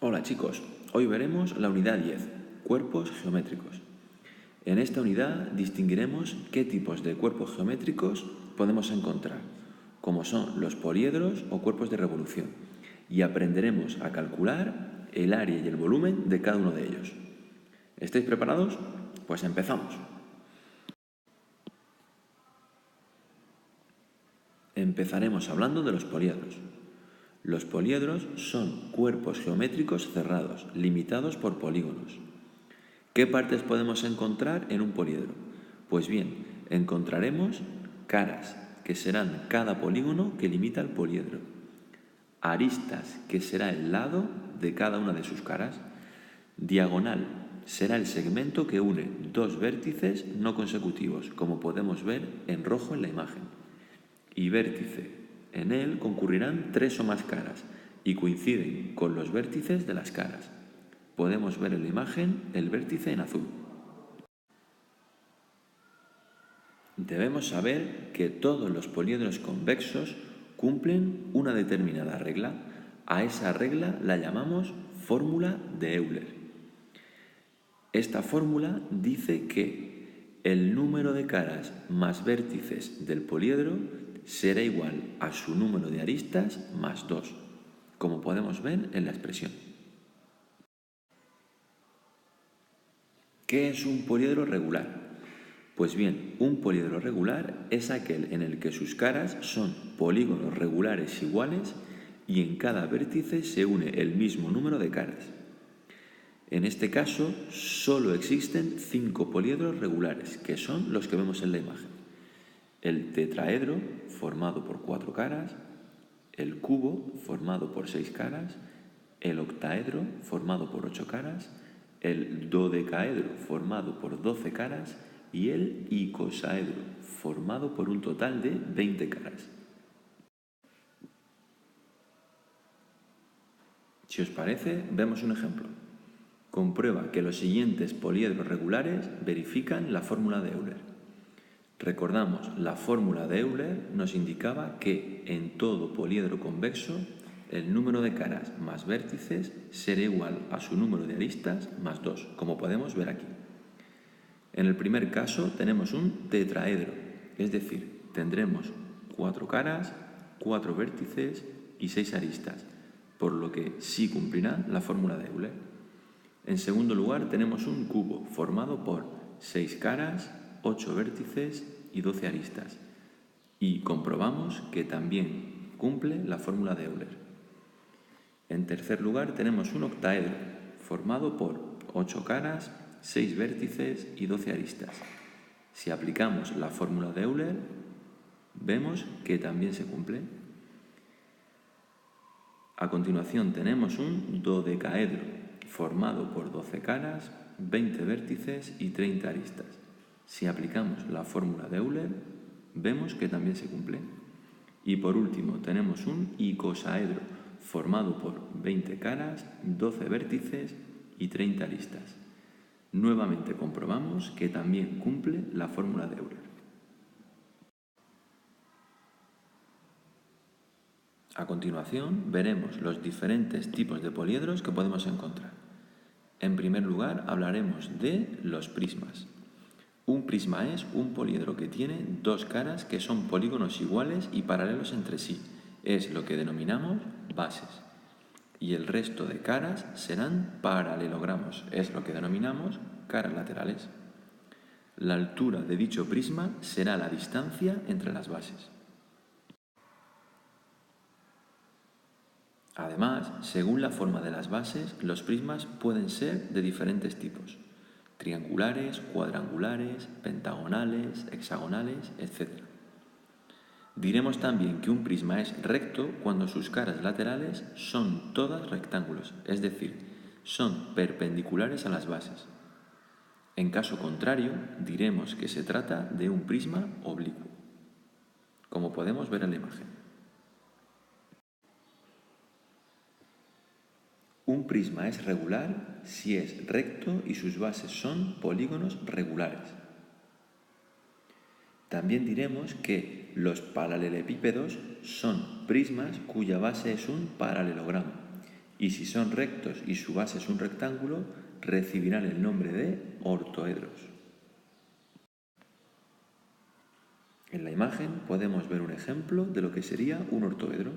Hola chicos, hoy veremos la unidad 10, cuerpos geométricos. En esta unidad distinguiremos qué tipos de cuerpos geométricos podemos encontrar, como son los poliedros o cuerpos de revolución, y aprenderemos a calcular el área y el volumen de cada uno de ellos. ¿Estáis preparados? Pues empezamos. Empezaremos hablando de los poliedros. Los poliedros son cuerpos geométricos cerrados, limitados por polígonos. ¿Qué partes podemos encontrar en un poliedro? Pues bien, encontraremos caras, que serán cada polígono que limita el poliedro. Aristas, que será el lado de cada una de sus caras. Diagonal, será el segmento que une dos vértices no consecutivos, como podemos ver en rojo en la imagen. Y vértice, en él concurrirán tres o más caras y coinciden con los vértices de las caras. Podemos ver en la imagen el vértice en azul. Debemos saber que todos los poliedros convexos cumplen una determinada regla. A esa regla la llamamos fórmula de Euler. Esta fórmula dice que el número de caras más vértices del poliedro será igual a su número de aristas más 2, como podemos ver en la expresión. ¿Qué es un poliedro regular? Pues bien, un poliedro regular es aquel en el que sus caras son polígonos regulares iguales y en cada vértice se une el mismo número de caras. En este caso, solo existen 5 poliedros regulares, que son los que vemos en la imagen. El tetraedro, formado por 4 caras, el cubo, formado por 6 caras, el octaedro, formado por 8 caras, el dodecaedro, formado por 12 caras, y el icosaedro, formado por un total de 20 caras. Si os parece, vemos un ejemplo. Comprueba que los siguientes poliedros regulares verifican la fórmula de Euler. Recordamos, la fórmula de Euler nos indicaba que en todo poliedro convexo el número de caras más vértices será igual a su número de aristas más 2, como podemos ver aquí. En el primer caso tenemos un tetraedro, es decir, tendremos 4 caras, 4 vértices y 6 aristas, por lo que sí cumplirá la fórmula de Euler. En segundo lugar tenemos un cubo formado por 6 caras, 8 vértices y 12 aristas, y comprobamos que también cumple la fórmula de Euler. En tercer lugar tenemos un octaedro formado por 8 caras, 6 vértices y 12 aristas. Si aplicamos la fórmula de Euler, vemos que también se cumple. A continuación tenemos un dodecaedro formado por 12 caras, 20 vértices y 30 aristas. Si aplicamos la fórmula de Euler, vemos que también se cumple. Y por último tenemos un icosaedro formado por 20 caras, 12 vértices y 30 aristas. Nuevamente comprobamos que también cumple la fórmula de Euler. A continuación veremos los diferentes tipos de poliedros que podemos encontrar. En primer lugar hablaremos de los prismas. Un prisma es un poliedro que tiene dos caras que son polígonos iguales y paralelos entre sí. Es lo que denominamos bases. Y el resto de caras serán paralelogramos. Es lo que denominamos caras laterales. La altura de dicho prisma será la distancia entre las bases. Además, según la forma de las bases, los prismas pueden ser de diferentes tipos: triangulares, cuadrangulares, pentagonales, hexagonales, etc. Diremos también que un prisma es recto cuando sus caras laterales son todas rectángulos, es decir, son perpendiculares a las bases. En caso contrario, diremos que se trata de un prisma oblicuo, como podemos ver en la imagen. Un prisma es regular si es recto y sus bases son polígonos regulares. También diremos que los paralelepípedos son prismas cuya base es un paralelogramo Y si son rectos y su base es un rectángulo, recibirán el nombre de ortoedros. En la imagen podemos ver un ejemplo de lo que sería un ortoedro.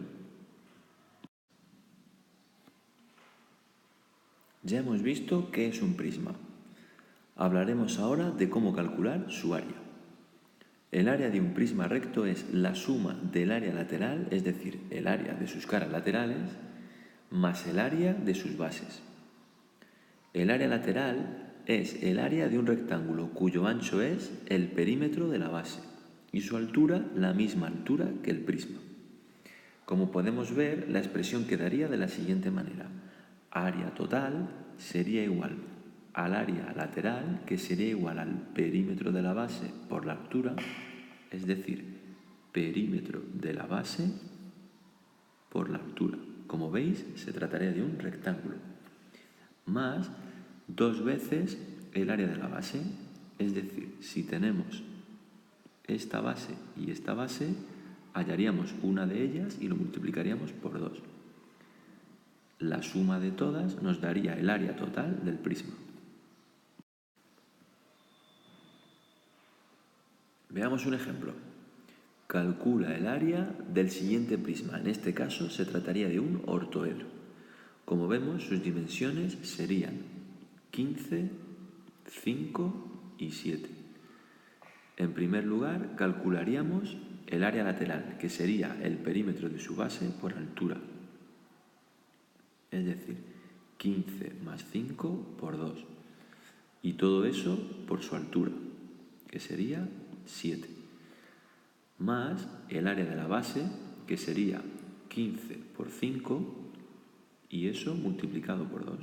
Ya hemos visto qué es un prisma. Hablaremos ahora de cómo calcular su área. El área de un prisma recto es la suma del área lateral, es decir, el área de sus caras laterales, más el área de sus bases. El área lateral es el área de un rectángulo cuyo ancho es el perímetro de la base y su altura la misma altura que el prisma. Como podemos ver, la expresión quedaría de la siguiente manera. Área total sería igual al área lateral, que sería igual al perímetro de la base por la altura, es decir, perímetro de la base por la altura. Como veis, se trataría de un rectángulo, más 2 veces el área de la base, es decir, si tenemos esta base y esta base, hallaríamos una de ellas y lo multiplicaríamos por 2. La suma de todas nos daría el área total del prisma. Veamos un ejemplo. Calcula el área del siguiente prisma. En este caso se trataría de un ortoedro. Como vemos, sus dimensiones serían 15, 5 y 7. En primer lugar, calcularíamos el área lateral, que sería el perímetro de su base por altura. Es decir, 15 más 5 por 2. Y todo eso por su altura, que sería 7. Más el área de la base, que sería 15 por 5, y eso multiplicado por 2.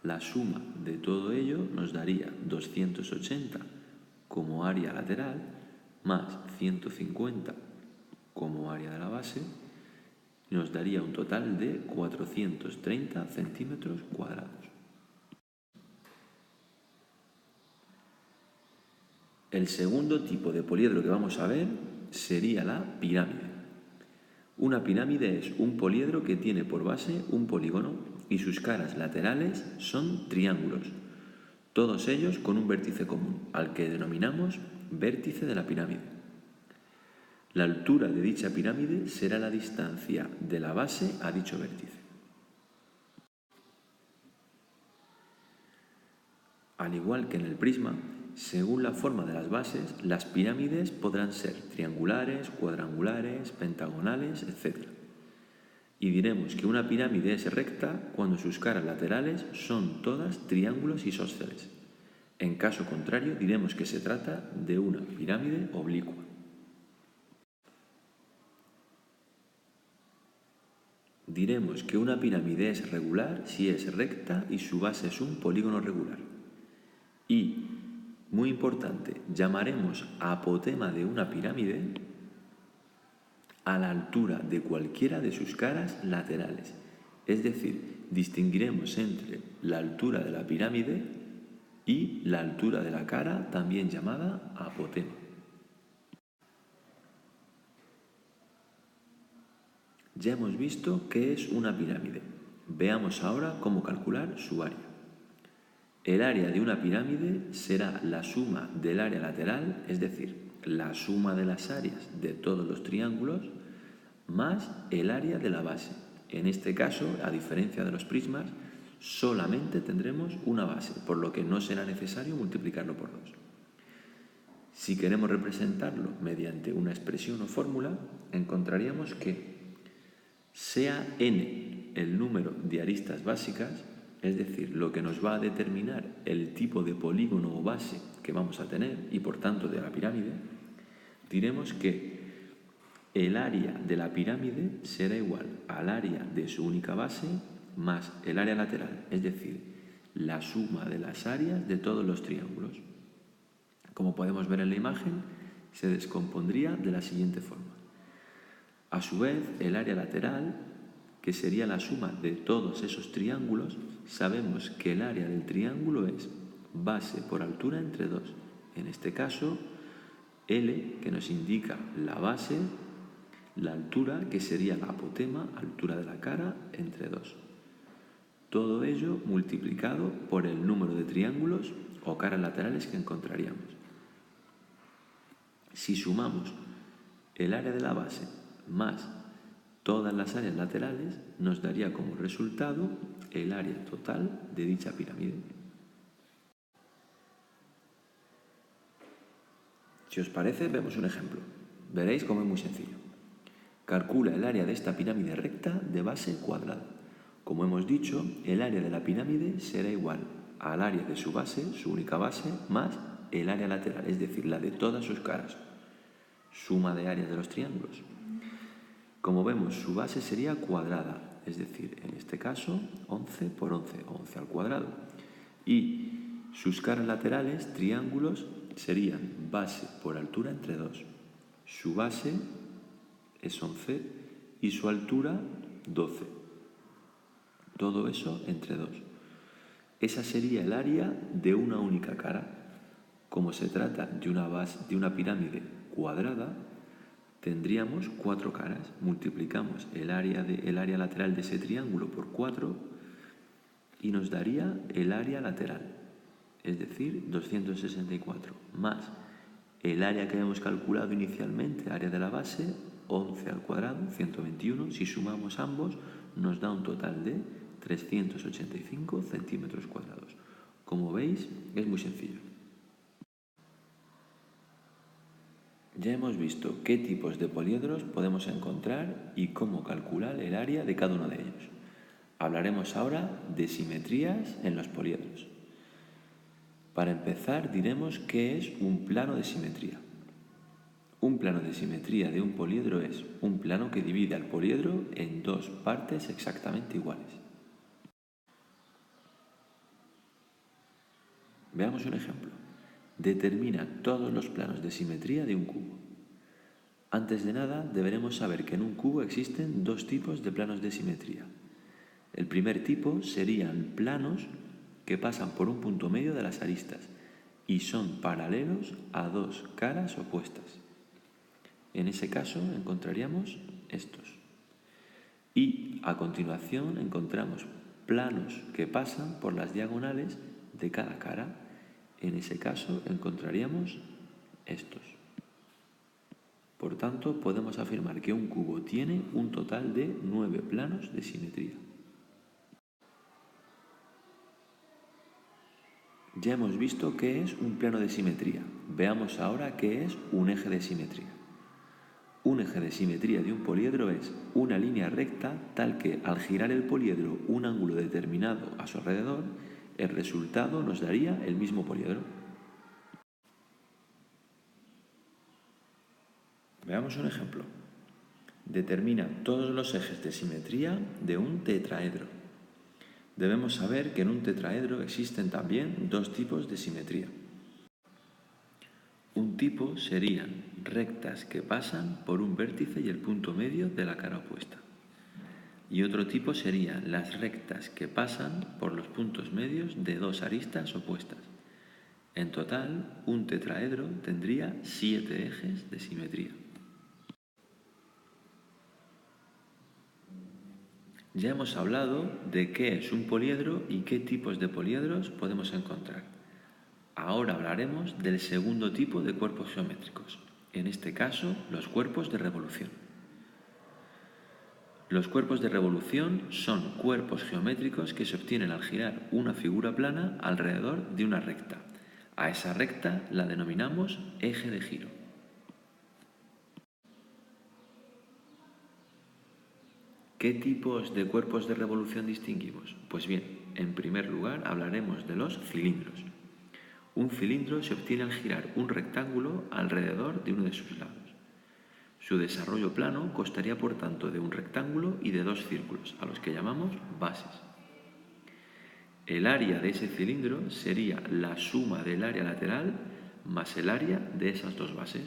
La suma de todo ello nos daría 280 como área lateral, más 150 como área de la base, nos daría un total de 430 centímetros cuadrados. El segundo tipo de poliedro que vamos a ver sería la pirámide. Una pirámide es un poliedro que tiene por base un polígono y sus caras laterales son triángulos, todos ellos con un vértice común, al que denominamos vértice de la pirámide. La altura de dicha pirámide será la distancia de la base a dicho vértice. Al igual que en el prisma, según la forma de las bases, las pirámides podrán ser triangulares, cuadrangulares, pentagonales, etc. Y diremos que una pirámide es recta cuando sus caras laterales son todas triángulos isósceles. En caso contrario, diremos que se trata de una pirámide oblicua. Diremos que una pirámide es regular si es recta y su base es un polígono regular. Y, muy importante, llamaremos apotema de una pirámide a la altura de cualquiera de sus caras laterales. Es decir, distinguiremos entre la altura de la pirámide y la altura de la cara, también llamada apotema. Ya hemos visto qué es una pirámide. Veamos ahora cómo calcular su área. El área de una pirámide será la suma del área lateral, es decir, la suma de las áreas de todos los triángulos, más el área de la base. En este caso, a diferencia de los prismas, solamente tendremos una base, por lo que no será necesario multiplicarlo por 2. Si queremos representarlo mediante una expresión o fórmula, encontraríamos que sea n el número de aristas básicas, es decir, lo que nos va a determinar el tipo de polígono o base que vamos a tener y por tanto de la pirámide, diremos que el área de la pirámide será igual al área de su única base más el área lateral, es decir, la suma de las áreas de todos los triángulos. Como podemos ver en la imagen, se descompondría de la siguiente forma. A su vez, el área lateral, que sería la suma de todos esos triángulos, sabemos que el área del triángulo es base por altura entre 2. En este caso, L, que nos indica la base, la altura, que sería la apotema, altura de la cara, entre 2. Todo ello multiplicado por el número de triángulos o caras laterales que encontraríamos. Si sumamos el área de la base más todas las áreas laterales, nos daría como resultado el área total de dicha pirámide. Si os parece, vemos un ejemplo. Veréis cómo es muy sencillo. Calcula el área de esta pirámide recta de base cuadrada. Como hemos dicho, el área de la pirámide será igual al área de su base, su única base, más el área lateral, es decir, la de todas sus caras. Suma de áreas de los triángulos. Como vemos, su base sería cuadrada, es decir, en este caso 11 por 11, 11 al cuadrado. Y sus caras laterales, triángulos, serían base por altura entre 2. Su base es 11 y su altura 12. Todo eso entre 2. Esa sería el área de una única cara. Como se trata de una pirámide cuadrada, tendríamos 4 caras. Multiplicamos el área lateral de ese triángulo por 4 y nos daría el área lateral, es decir, 264, más el área que hemos calculado inicialmente, área de la base, 11 al cuadrado, 121. Si sumamos ambos, nos da un total de 385 centímetros cuadrados. Como veis, es muy sencillo. Ya hemos visto qué tipos de poliedros podemos encontrar y cómo calcular el área de cada uno de ellos. Hablaremos ahora de simetrías en los poliedros. Para empezar, diremos qué es un plano de simetría. Un plano de simetría de un poliedro es un plano que divide al poliedro en dos partes exactamente iguales. Veamos un ejemplo. Determina todos los planos de simetría de un cubo. Antes de nada, deberemos saber que en un cubo existen dos tipos de planos de simetría. El primer tipo serían planos que pasan por un punto medio de las aristas y son paralelos a dos caras opuestas. En ese caso encontraríamos estos. Y a continuación encontramos planos que pasan por las diagonales de cada cara. En ese caso encontraríamos estos. Por tanto, podemos afirmar que un cubo tiene un total de 9 planos de simetría. Ya hemos visto qué es un plano de simetría. Veamos ahora qué es un eje de simetría. Un eje de simetría de un poliedro es una línea recta tal que al girar el poliedro un ángulo determinado a su alrededor, el resultado nos daría el mismo poliedro. Veamos un ejemplo. Determina todos los ejes de simetría de un tetraedro. Debemos saber que en un tetraedro existen también dos tipos de simetría. Un tipo serían rectas que pasan por un vértice y el punto medio de la cara opuesta. Y otro tipo serían las rectas que pasan por los puntos medios de dos aristas opuestas. En total, un tetraedro tendría 7 ejes de simetría. Ya hemos hablado de qué es un poliedro y qué tipos de poliedros podemos encontrar. Ahora hablaremos del segundo tipo de cuerpos geométricos, en este caso los cuerpos de revolución. Los cuerpos de revolución son cuerpos geométricos que se obtienen al girar una figura plana alrededor de una recta. A esa recta la denominamos eje de giro. ¿Qué tipos de cuerpos de revolución distinguimos? Pues bien, en primer lugar hablaremos de los cilindros. Un cilindro se obtiene al girar un rectángulo alrededor de uno de sus lados. Su desarrollo plano constaría por tanto de un rectángulo y de dos círculos, a los que llamamos bases. El área de ese cilindro sería la suma del área lateral más el área de esas dos bases.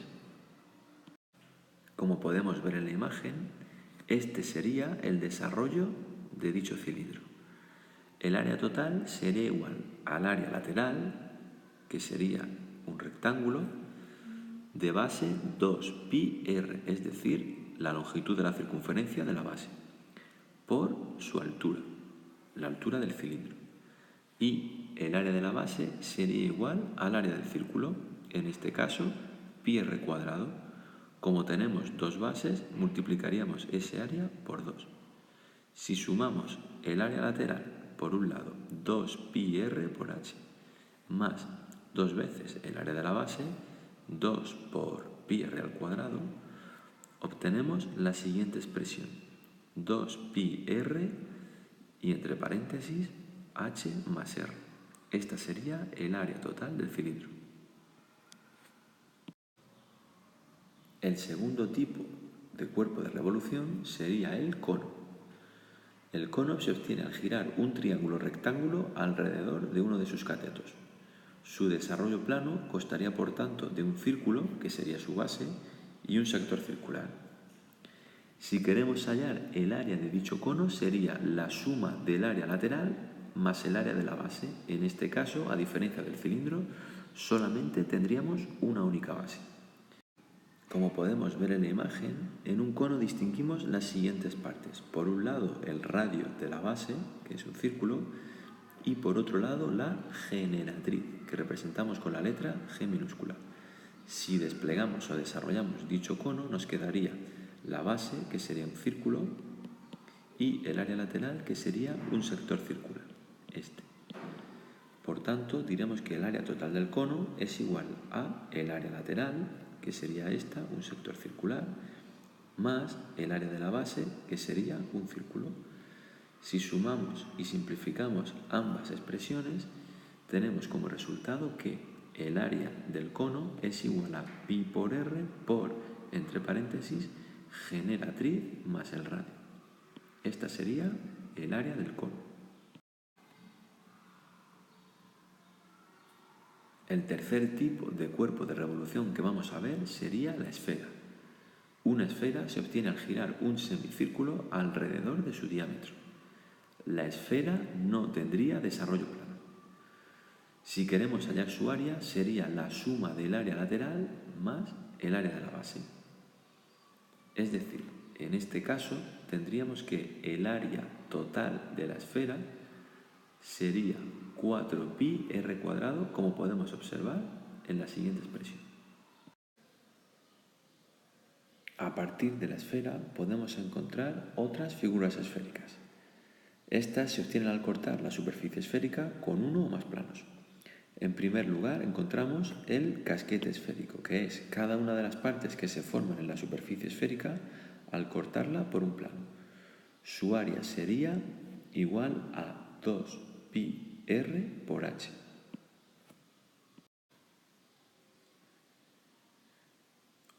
Como podemos ver en la imagen, este sería el desarrollo de dicho cilindro. El área total sería igual al área lateral, que sería un rectángulo, de base 2πr, es decir, la longitud de la circunferencia de la base, por su altura. la altura del cilindro. Y el área de la base sería igual al área del círculo, en este caso pi r cuadrado. Como tenemos dos bases, multiplicaríamos ese área por 2. Si sumamos el área lateral, por un lado, 2pi r por h, más 2 veces el área de la base, 2 por pi r al cuadrado, obtenemos la siguiente expresión, 2pi r y entre paréntesis h más r. Esta sería el área total del cilindro. El segundo tipo de cuerpo de revolución sería el cono. El cono se obtiene al girar un triángulo rectángulo alrededor de uno de sus catetos. Su desarrollo plano constaría por tanto de un círculo, que sería su base, y un sector circular. Si queremos hallar el área de dicho cono, sería la suma del área lateral más el área de la base. En este caso, a diferencia del cilindro, solamente tendríamos una única base. Como podemos ver en la imagen, en un cono distinguimos las siguientes partes. Por un lado, el radio de la base, que es un círculo, y por otro lado, la generatriz, que representamos con la letra G minúscula. Si desplegamos o desarrollamos dicho cono, nos quedaría la base, que sería un círculo, y el área lateral, que sería un sector circular, este. Por tanto, diremos que el área total del cono es igual a el área lateral, que sería esta, un sector circular, más el área de la base, que sería un círculo. Si sumamos y simplificamos ambas expresiones, tenemos como resultado que el área del cono es igual a pi por r por, entre paréntesis, generatriz más el radio. Esta sería el área del cono. El tercer tipo de cuerpo de revolución que vamos a ver sería la esfera. Una esfera se obtiene al girar un semicírculo alrededor de su diámetro. La esfera no tendría desarrollo plano. Si queremos hallar su área, sería la suma del área lateral más el área de la base. Es decir, en este caso tendríamos que el área total de la esfera sería 4pi r cuadrado, como podemos observar en la siguiente expresión. A partir de la esfera podemos encontrar otras figuras esféricas. Estas se obtienen al cortar la superficie esférica con uno o más planos. En primer lugar encontramos el casquete esférico, que es cada una de las partes que se forman en la superficie esférica al cortarla por un plano. Su área sería igual a 2pi r por h.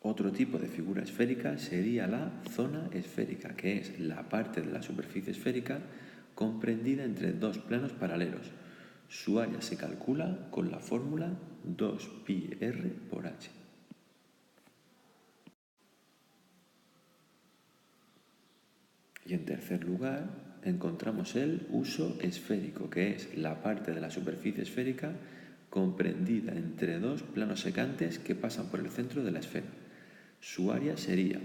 Otro tipo de figura esférica sería la zona esférica, que es la parte de la superficie esférica comprendida entre dos planos paralelos. Su área se calcula con la fórmula 2pi r por h. Y en tercer lugar encontramos el uso esférico, que es la parte de la superficie esférica comprendida entre dos planos secantes que pasan por el centro de la esfera. Su área sería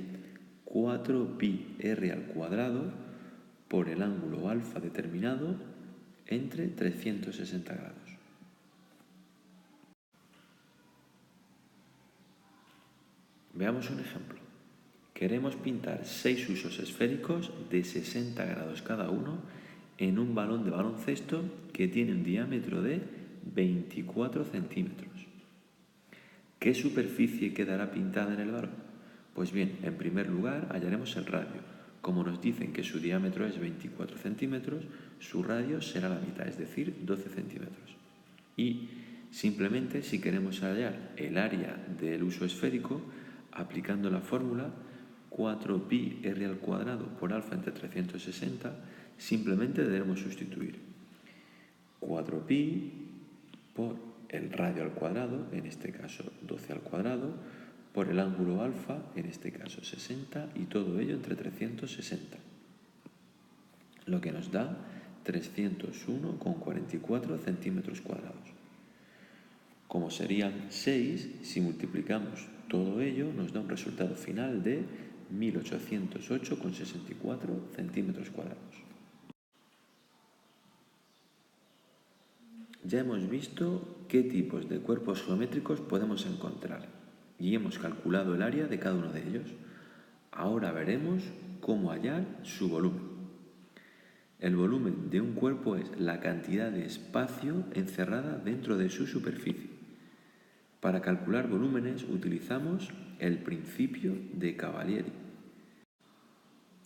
4pi r al cuadrado por el ángulo alfa determinado entre 360 grados. Veamos un ejemplo. Queremos pintar 6 usos esféricos de 60 grados cada uno en un balón de baloncesto que tiene un diámetro de 24 centímetros. ¿Qué superficie quedará pintada en el balón? Pues bien, en primer lugar hallaremos el radio. Como nos dicen que su diámetro es 24 centímetros, su radio será la mitad, es decir, 12 centímetros. Y simplemente, si queremos hallar el área del uso esférico, aplicando la fórmula 4pi r al cuadrado por alfa entre 360, simplemente debemos sustituir 4pi por el radio al cuadrado, en este caso 12 al cuadrado, por el ángulo alfa, en este caso 60, y todo ello entre 360, lo que nos da 301,44 centímetros cuadrados. Como serían 6, si multiplicamos todo ello, nos da un resultado final de 1808,64 centímetros cuadrados. Ya hemos visto qué tipos de cuerpos geométricos podemos encontrar y hemos calculado el área de cada uno de ellos. Ahora veremos cómo hallar su volumen. El volumen de un cuerpo es la cantidad de espacio encerrada dentro de su superficie. Para calcular volúmenes utilizamos el principio de Cavalieri.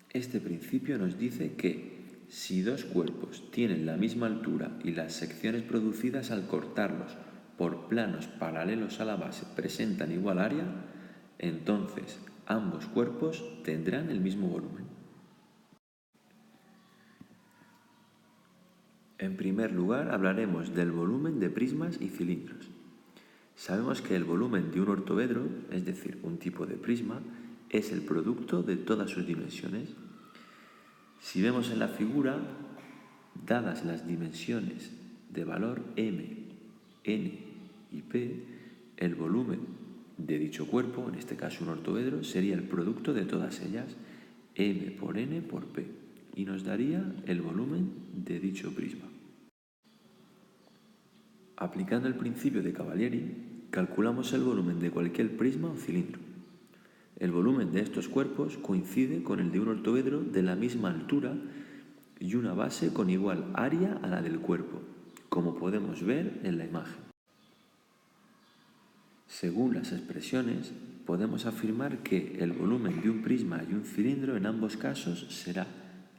Este principio nos dice que si dos cuerpos tienen la misma altura y las secciones producidas al cortarlos por planos paralelos a la base presentan igual área, entonces ambos cuerpos tendrán el mismo volumen. En primer lugar, hablaremos del volumen de prismas y cilindros. Sabemos que el volumen de un ortoedro, es decir, un tipo de prisma, es el producto de todas sus dimensiones. Si vemos en la figura, dadas las dimensiones de valor m, n y p, el volumen de dicho cuerpo, en este caso un ortoedro, sería el producto de todas ellas, m por n por p, y nos daría el volumen de dicho prisma. Aplicando el principio de Cavalieri, calculamos el volumen de cualquier prisma o cilindro. El volumen de estos cuerpos coincide con el de un ortoedro de la misma altura y una base con igual área a la del cuerpo, como podemos ver en la imagen. Según las expresiones, podemos afirmar que el volumen de un prisma y un cilindro en ambos casos será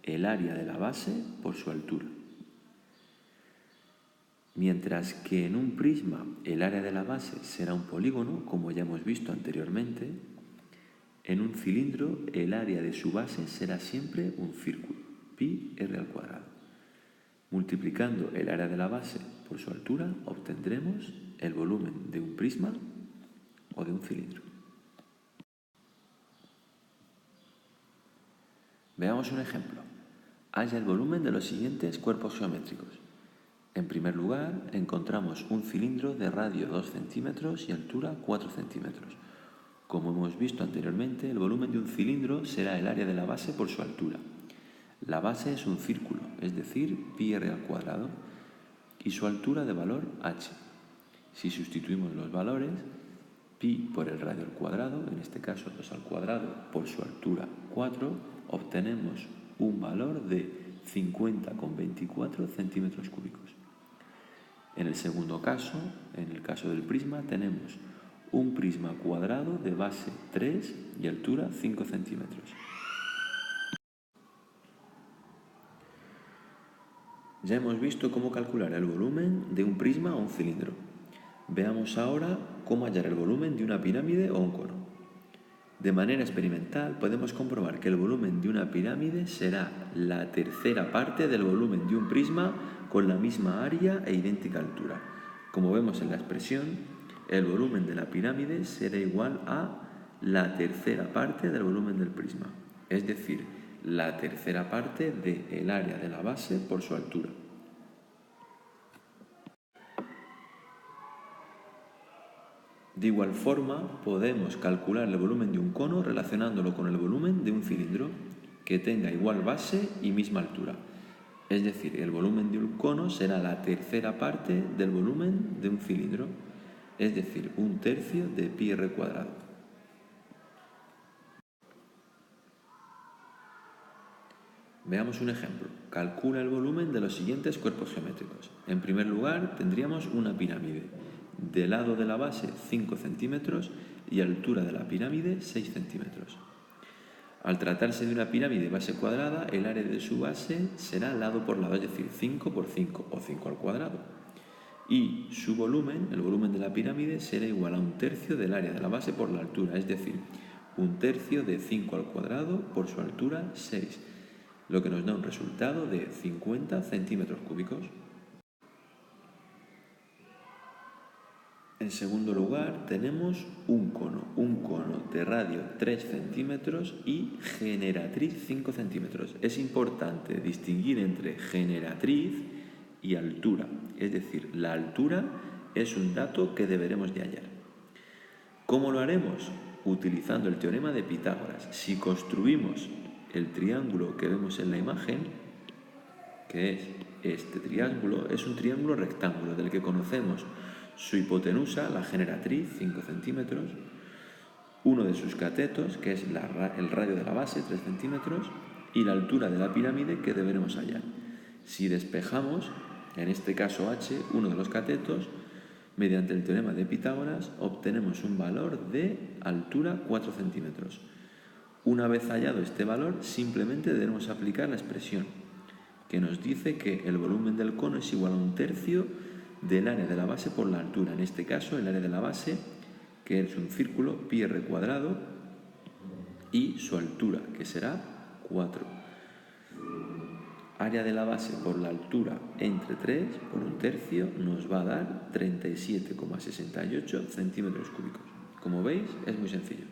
el área de la base por su altura. Mientras que en un prisma el área de la base será un polígono, como ya hemos visto anteriormente, en un cilindro el área de su base será siempre un círculo, pi r al cuadrado. Multiplicando el área de la base por su altura obtendremos el volumen de un prisma o de un cilindro. Veamos un ejemplo. Halla el volumen de los siguientes cuerpos geométricos. En primer lugar, encontramos un cilindro de radio 2 centímetros y altura 4 centímetros. Como hemos visto anteriormente, el volumen de un cilindro será el área de la base por su altura. La base es un círculo, es decir, pi r al cuadrado, y su altura de valor h. Si sustituimos los valores, pi por el radio al cuadrado, en este caso 2 al cuadrado, por su altura 4, obtenemos un valor de 50,24 centímetros cúbicos. En el segundo caso, en el caso del prisma, tenemos un prisma cuadrado de base 3 y altura 5 centímetros. Ya hemos visto cómo calcular el volumen de un prisma o un cilindro. Veamos ahora cómo hallar el volumen de una pirámide o un cono. De manera experimental podemos comprobar que el volumen de una pirámide será la tercera parte del volumen de un prisma con la misma área e idéntica altura. Como vemos en la expresión, el volumen de la pirámide será igual a la tercera parte del volumen del prisma, es decir, la tercera parte del área de la base por su altura. De igual forma, podemos calcular el volumen de un cono relacionándolo con el volumen de un cilindro que tenga igual base y misma altura. Es decir, el volumen de un cono será la tercera parte del volumen de un cilindro, es decir, un tercio de pi r cuadrado. Veamos un ejemplo. Calcula el volumen de los siguientes cuerpos geométricos. En primer lugar, tendríamos una pirámide. De lado de la base 5 centímetros y altura de la pirámide 6 centímetros. Al tratarse de una pirámide base cuadrada, el área de su base será lado por lado, es decir, 5 por 5 o 5 al cuadrado. Y su volumen, el volumen de la pirámide, será igual a un tercio del área de la base por la altura, es decir, un tercio de 5 al cuadrado por su altura 6, lo que nos da un resultado de 50 centímetros cúbicos. En segundo lugar, tenemos un cono de radio 3 centímetros y generatriz 5 centímetros. Es importante distinguir entre generatriz y altura, es decir, la altura es un dato que deberemos de hallar. ¿Cómo lo haremos? Utilizando el teorema de Pitágoras. Si construimos el triángulo que vemos en la imagen, que es este triángulo es un triángulo rectángulo del que conocemos su hipotenusa, la generatriz, 5 centímetros, uno de sus catetos, que es el radio de la base, 3 centímetros, y la altura de la pirámide que deberemos hallar. Si despejamos, en este caso h, uno de los catetos, mediante el teorema de Pitágoras obtenemos un valor de altura 4 centímetros. Una vez hallado este valor, simplemente debemos aplicar la expresión que nos dice que el volumen del cono es igual a 1/3 del área de la base por la altura. En este caso, el área de la base, que es un círculo, pi r cuadrado, y su altura, que será 4. Área de la base por la altura entre 3 por 1/3 nos va a dar 37,68 centímetros cúbicos. Como veis, es muy sencillo.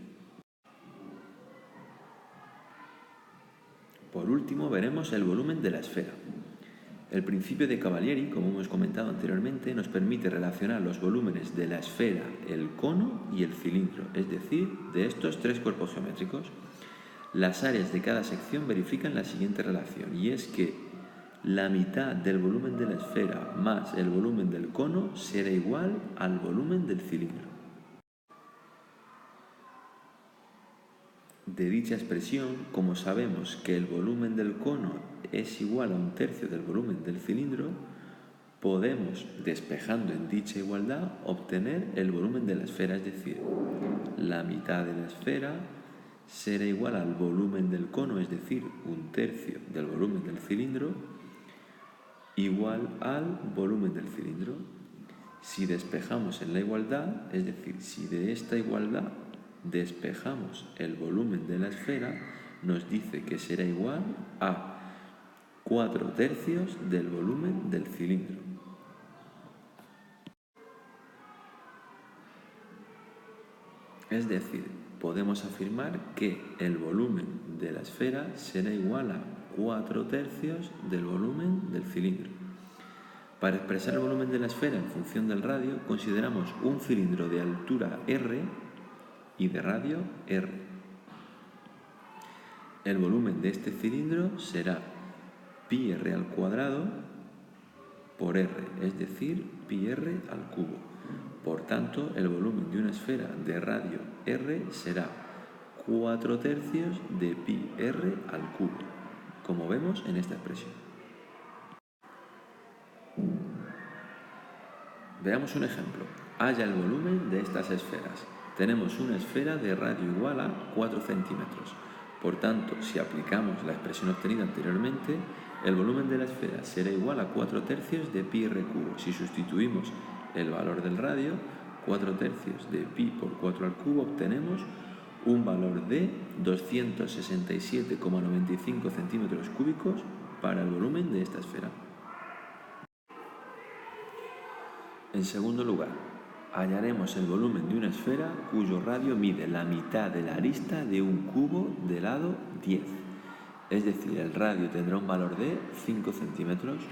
Por último, veremos el volumen de la esfera. El principio de Cavalieri, como hemos comentado anteriormente, nos permite relacionar los volúmenes de la esfera, el cono y el cilindro, es decir, de estos tres cuerpos geométricos. Las áreas de cada sección verifican la siguiente relación, y es que la mitad del volumen de la esfera más el volumen del cono será igual al volumen del cilindro. De dicha expresión, como sabemos que el volumen del cono es igual a 1/3 del volumen del cilindro, podemos, despejando en dicha igualdad, obtener el volumen de la esfera, es decir, la mitad de la esfera será igual al volumen del cono, es decir, 1/3 del volumen del cilindro, igual al volumen del cilindro. Si despejamos en la igualdad, es decir, si de esta igualdad despejamos el volumen de la esfera, nos dice que será igual a 4/3 del volumen del cilindro. Es decir, podemos afirmar que el volumen de la esfera será igual a 4/3 del volumen del cilindro. Para expresar el volumen de la esfera en función del radio, consideramos un cilindro de altura r y de radio r. El volumen de este cilindro será pi r al cuadrado por r, es decir, pi r al cubo. Por tanto, el volumen de una esfera de radio r será 4/3 de pi r al cubo, como vemos en esta expresión. Veamos un ejemplo. Halla el volumen de estas esferas. Tenemos una esfera de radio igual a 4 centímetros. Por tanto, si aplicamos la expresión obtenida anteriormente, el volumen de la esfera será igual a 4/3 de pi r cubo. Si sustituimos el valor del radio, 4/3 de pi por 4 al cubo, obtenemos un valor de 267,95 centímetros cúbicos para el volumen de esta esfera. En segundo lugar, hallaremos el volumen de una esfera cuyo radio mide la mitad de la arista de un cubo de lado 10. Es decir, el radio tendrá un valor de 5 centímetros,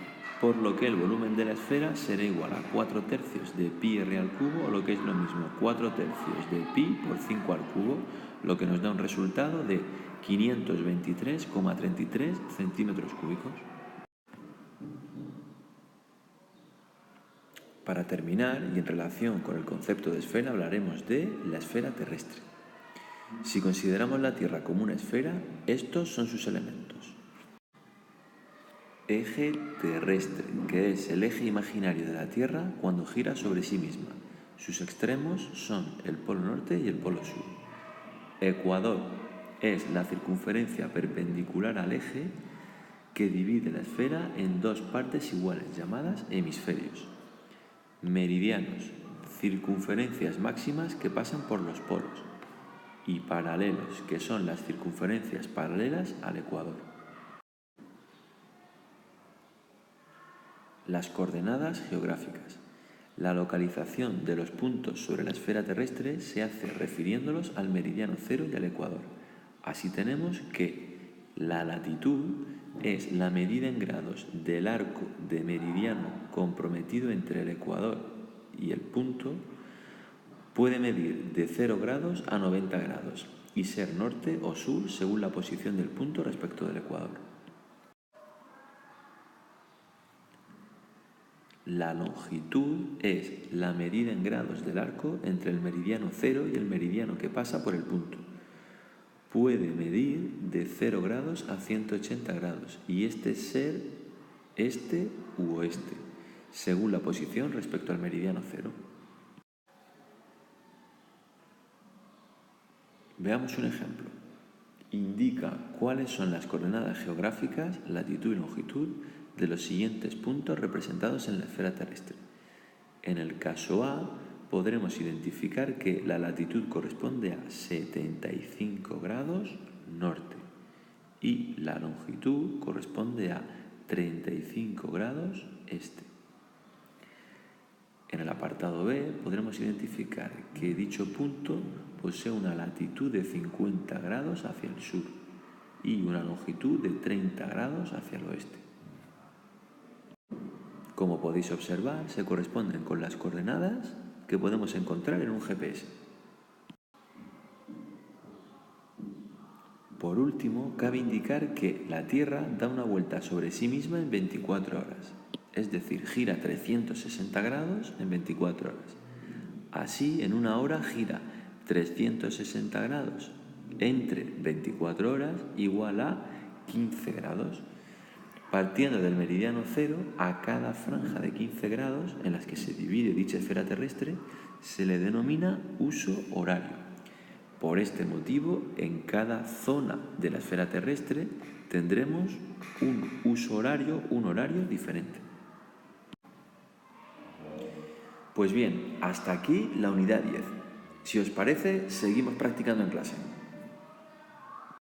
por lo que el volumen de la esfera será igual a 4/3 de pi r al cubo, o lo que es lo mismo, 4/3 de pi por 5 al cubo, lo que nos da un resultado de 523,33 centímetros cúbicos. Para terminar, y en relación con el concepto de esfera, hablaremos de la esfera terrestre. Si consideramos la Tierra como una esfera, estos son sus elementos. Eje terrestre, que es el eje imaginario de la Tierra cuando gira sobre sí misma. Sus extremos son el polo norte y el polo sur. Ecuador es la circunferencia perpendicular al eje que divide la esfera en dos partes iguales, llamadas hemisferios. Meridianos, circunferencias máximas que pasan por los polos, y paralelos, que son las circunferencias paralelas al ecuador. Las coordenadas geográficas. La localización de los puntos sobre la esfera terrestre se hace refiriéndolos al meridiano cero y al ecuador. Así tenemos que la latitud es la medida en grados del arco de meridiano comprometido entre el ecuador y el punto. Puede medir de 0 grados a 90 grados y ser norte o sur según la posición del punto respecto del ecuador. La longitud es la medida en grados del arco entre el meridiano 0 y el meridiano que pasa por el punto. Puede medir de 0 grados a 180 grados y ser este u oeste, según la posición respecto al meridiano 0. Veamos un ejemplo. Indica cuáles son las coordenadas geográficas, latitud y longitud, de los siguientes puntos representados en la esfera terrestre. En el caso A, podremos identificar que la latitud corresponde a 75 grados norte y la longitud corresponde a 35 grados este. En el apartado B podremos identificar que dicho punto posee una latitud de 50 grados hacia el sur y una longitud de 30 grados hacia el oeste. Como podéis observar, se corresponden con las coordenadas que podemos encontrar en un GPS. Por último, cabe indicar que la Tierra da una vuelta sobre sí misma en 24 horas, es decir, gira 360 grados en 24 horas. Así, en una hora gira 360 grados entre 24 horas igual a 15 grados. Partiendo del meridiano 0, a cada franja de 15 grados en las que se divide dicha esfera terrestre se le denomina uso horario. Por este motivo, en cada zona de la esfera terrestre tendremos un horario diferente. Pues bien, hasta aquí la unidad 10. Si os parece, seguimos practicando en clase.